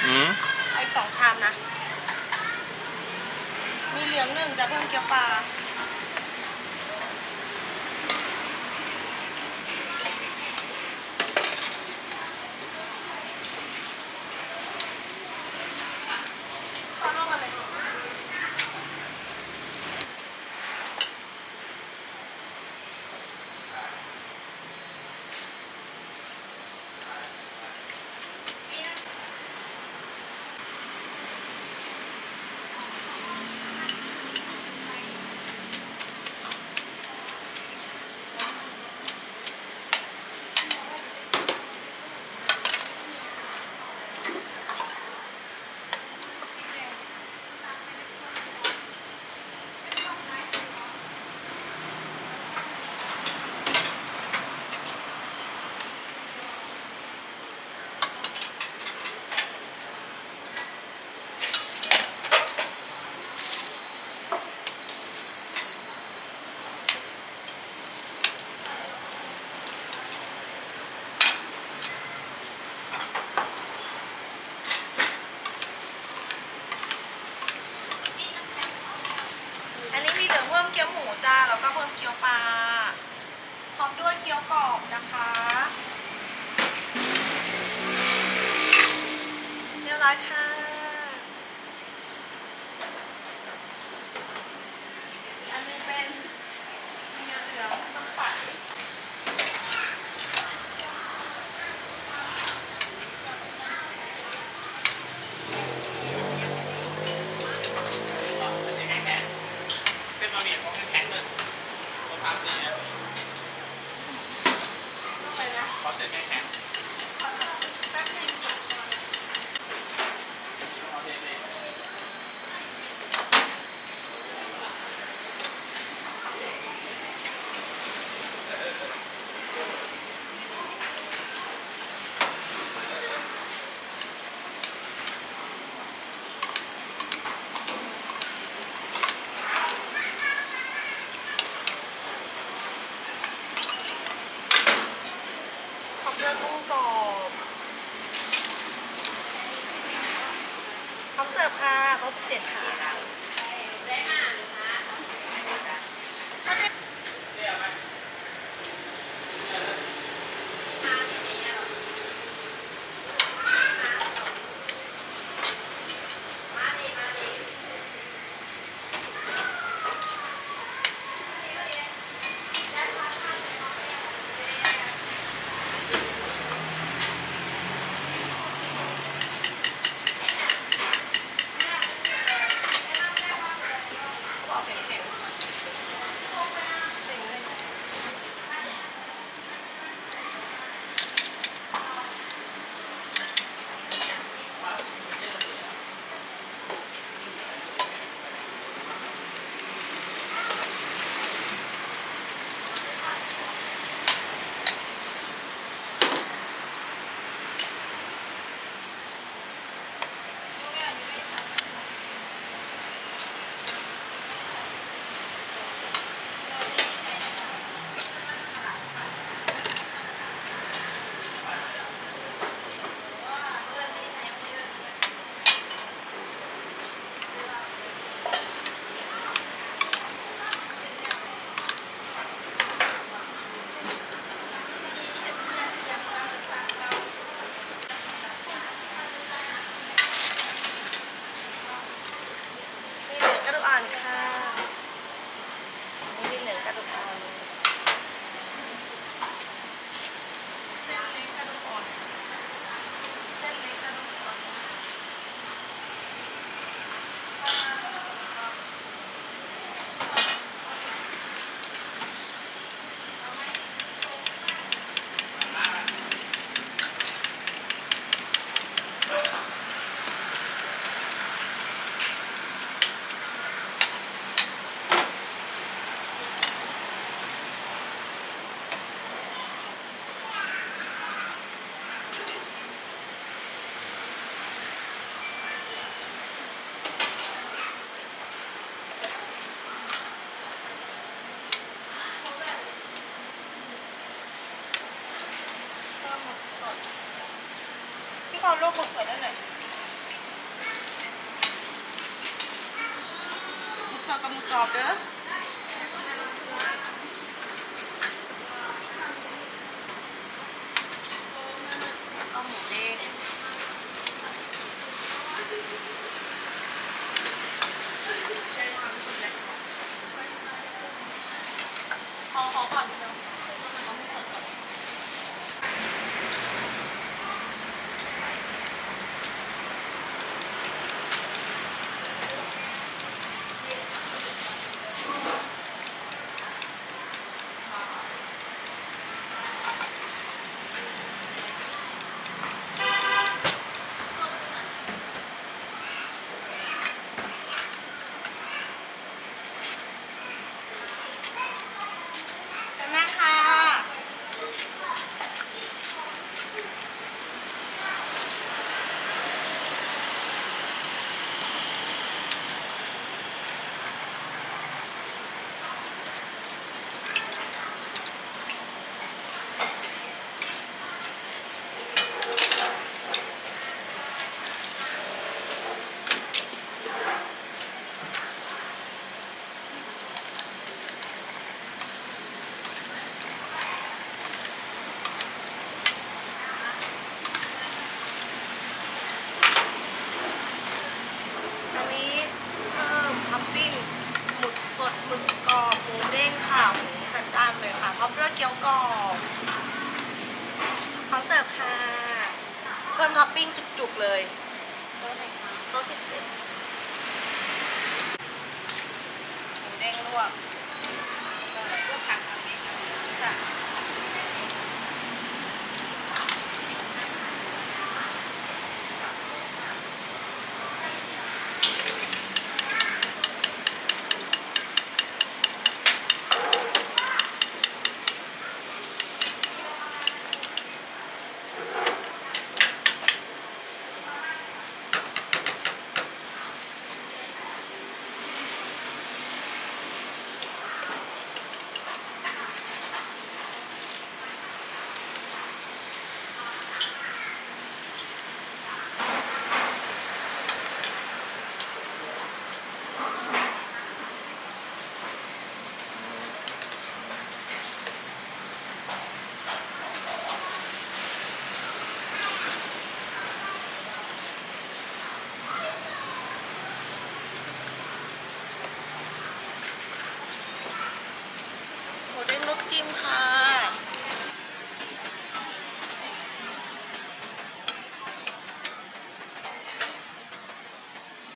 อีก2 ชามนะมีเหลือง1จะเพิ่มเกี๊ยวปลาอันนี้มีเหลืองเพิ่มเกี๊ยวหมูจ้าแล้วก็เพิ่มเกี๊ยวปลาพร้อมด้วยเกี๊ยวกรอบนะคะเรียบร้อยค่ะอันนี้เป็นเหลืองต้องปัดขอบคุณกุ้งกรอบพร้อมเสิร์ฟค่ะโต๊ะ17ค่ะพี่ขอรูปหมึกใส่ได้หน่อย กับหมูกรอบเด้อเอาหมูเด้งขอก่อนเดี๋ยวมันต้องมีสดก่อนชนะค่ะอันนี้เพิ่มท็อปปิ้งหมึกสดหมึกกรอบหมูเด้งค่ะหมูจัดจ้านเลยค่ะพร้อมด้วยเกี๊ยวกรอบพร้อมเสิร์ฟค่ะเพิ่มท็อปปิ้งจุกๆเลยโต๊ะไหนคะโต๊ะ41หมูเด้งลวกลวกผักค่ะหมูเด้งลวกจิ้มค่ะ